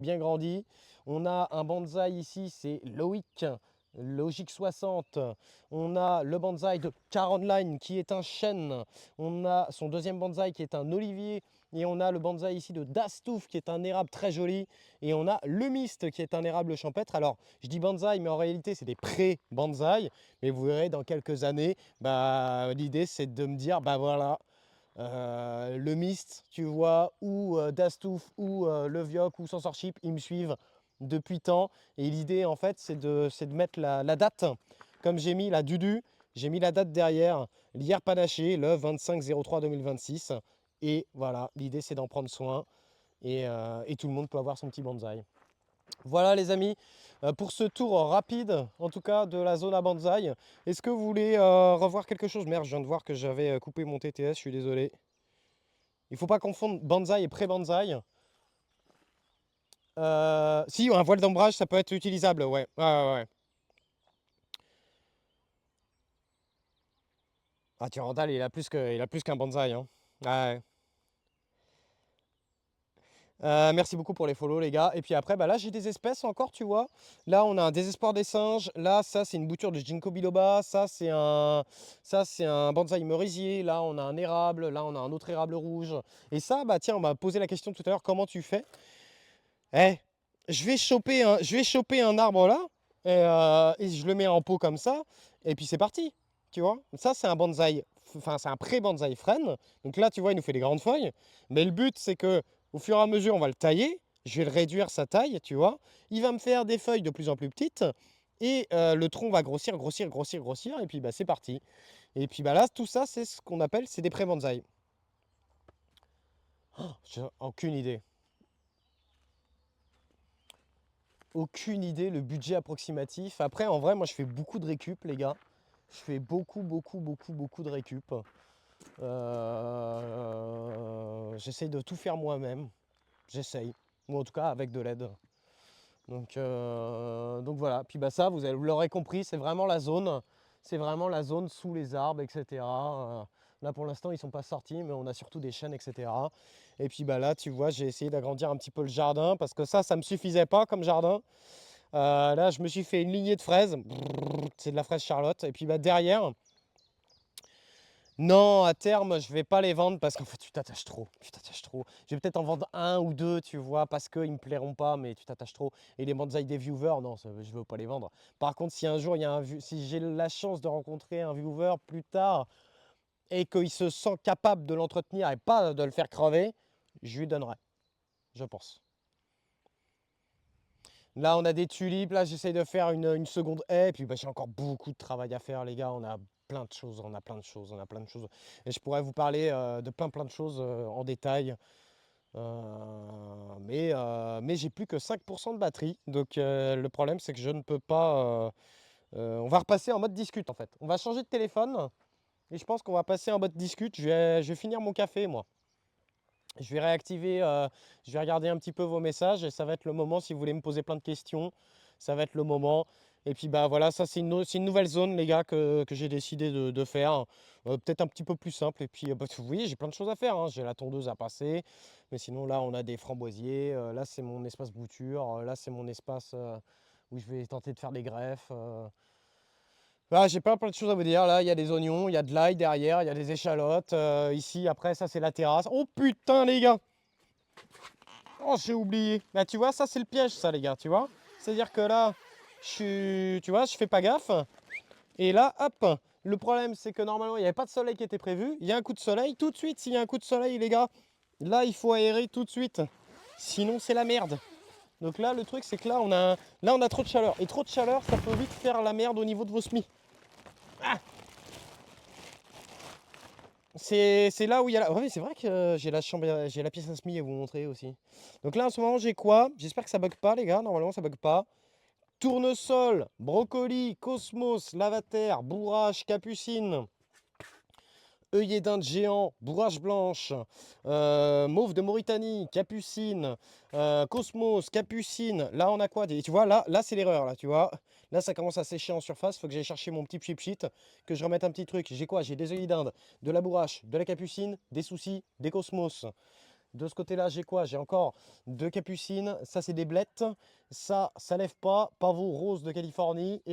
bien grandi. On a un bonsaï ici, c'est Loïc, Logic 60. On a le bonsaï de Caroline qui est un chêne. On a son deuxième bonsaï qui est un olivier. Et on a le bonsaï ici de Dastouf qui est un érable très joli. Et on a le mist qui est un érable champêtre. Alors, je dis bonsaï, mais en réalité, c'est des pré-bonsaï. Mais vous verrez, dans quelques années, l'idée, c'est de me dire, bah voilà, le Mist, tu vois, ou Dastouf, ou le Vioc, ou Censorship, ils me suivent depuis tant. Et l'idée, en fait, c'est de mettre la date. Comme j'ai mis la Dudu, j'ai mis la date derrière, l'hier panaché, le 25-03-2026. Et voilà, l'idée, c'est d'en prendre soin. Et tout le monde peut avoir son petit bonsaï. Voilà les amis, pour ce tour rapide, en tout cas de la zone à bonsaï. Est-ce que vous voulez revoir quelque chose? Merde, je viens de voir que j'avais coupé mon TTS, je suis désolé. Il ne faut pas confondre bonsaï et pré-bonsaï. Si, un voile d'ombrage, ça peut être utilisable, ouais. Ouais, ouais, ouais. Ah, Tyrantal, il a plus qu'un bonsaï, hein. Ouais. Merci beaucoup pour les follow, les gars. Et puis après, bah là, j'ai des espèces encore, tu vois. Là, on a un désespoir des singes. Là, ça, c'est une bouture de Ginkgo biloba. Ça, c'est un bonsaï merisier. Là, on a un érable. Là, on a un autre érable rouge. Et ça, bah tiens, on m'a posé la question tout à l'heure, comment tu fais? Eh, je vais choper un arbre là, et je le mets en pot comme ça, et puis c'est parti, tu vois. Ça, c'est un bonsaï, enfin, c'est un pré-bonsaï frêne. Donc là, tu vois, il nous fait des grandes feuilles. Mais le but, c'est que au fur et à mesure, on va le tailler. Je vais le réduire sa taille, tu vois. Il va me faire des feuilles de plus en plus petites. Et le tronc va grossir, grossir, grossir, grossir. Et puis, bah, c'est parti. Et puis, bah, là, tout ça, c'est ce qu'on appelle, c'est des pré-bonsaïs. Oh, j'ai aucune idée. Aucune idée, le budget approximatif. Après, en vrai, moi, je fais beaucoup de récup, les gars. Je fais beaucoup, beaucoup, beaucoup, beaucoup de récup. J'essaye de tout faire moi-même. J'essaye. Ou en tout cas, avec de l'aide. Donc voilà. Puis bah ça, vous l'aurez compris, c'est vraiment la zone. C'est vraiment la zone sous les arbres, etc. Là, pour l'instant, ils ne sont pas sortis, mais on a surtout des chênes, etc. Et puis bah là, tu vois, j'ai essayé d'agrandir un petit peu le jardin parce que ça ne me suffisait pas comme jardin. Là, je me suis fait une lignée de fraises. C'est de la fraise Charlotte. Et puis bah, derrière, non, à terme, je vais pas les vendre parce qu'en fait, tu t'attaches trop. Tu t'attaches trop. Je vais peut-être en vendre un ou deux, tu vois, parce qu'ils me plairont pas, mais tu t'attaches trop. Et les bonsaïs des viewers, non, je veux pas les vendre. Par contre, si un jour, si j'ai la chance de rencontrer un viewer plus tard et qu'il se sent capable de l'entretenir et pas de le faire crever, je lui donnerai, je pense. Là, on a des tulipes. Là, j'essaye de faire une seconde haie. Et puis, bah, j'ai encore beaucoup de travail à faire, les gars. On a plein de choses, on a plein de choses, on a plein de choses. Et je pourrais vous parler de plein de choses en détail. Mais j'ai plus que 5% de batterie. Donc, le problème, c'est que je ne peux pas. On va repasser en mode discute, en fait. On va changer de téléphone. Et je pense qu'on va passer en mode discute. Je vais finir mon café, moi. Je vais réactiver, je vais regarder un petit peu vos messages et ça va être le moment si vous voulez me poser plein de questions. Ça va être le moment. Et puis bah voilà, ça c'est une nouvelle zone les gars que j'ai décidé de faire. Peut-être un petit peu plus simple. Et puis bah, vous voyez, j'ai plein de choses à faire, hein. J'ai la tondeuse à passer. Mais sinon là on a des framboisiers. Là c'est mon espace bouture. Là c'est mon espace où je vais tenter de faire des greffes. Ah, j'ai plein de choses à vous dire. Là, il y a des oignons, il y a de l'ail derrière, il y a des échalotes. Ici, après, ça, c'est la terrasse. Oh putain, les gars! Oh, j'ai oublié. Bah, tu vois, ça, c'est le piège, ça, les gars, tu vois? C'est-à-dire que là, tu vois, je fais pas gaffe. Et là, hop, le problème, c'est que normalement, il n'y avait pas de soleil qui était prévu. Il y a un coup de soleil. Tout de suite, s'il y a un coup de soleil, les gars, là, il faut aérer tout de suite. Sinon, c'est la merde. Donc là, le truc, c'est que là, on a trop de chaleur. Et trop de chaleur, ça peut vite faire la merde au niveau de vos semis. Ah, c'est là où il y a la... Ouais, c'est vrai que j'ai la chambre, j'ai la pièce à semis à vous montrer aussi. Donc là, en ce moment, j'ai quoi? J'espère que ça bug pas, les gars. Normalement, ça bug pas. Tournesol, brocoli, cosmos, lavater, bourrache, capucine, œillet d'Inde géant, bourrache blanche, mauve de Mauritanie, capucine, cosmos, capucine. Là, on a quoi? Tu vois, là c'est l'erreur, là, tu vois. Là, ça commence à sécher en surface. Il faut que j'aille chercher mon petit pchit pchit, que je remette un petit truc. J'ai quoi? J'ai des œillets d'Inde, de la bourrache, de la capucine, des soucis, des cosmos. De ce côté-là, j'ai quoi? J'ai encore 2 capucines. Ça, c'est des blettes. Ça lève pas. Pavot rose de Californie.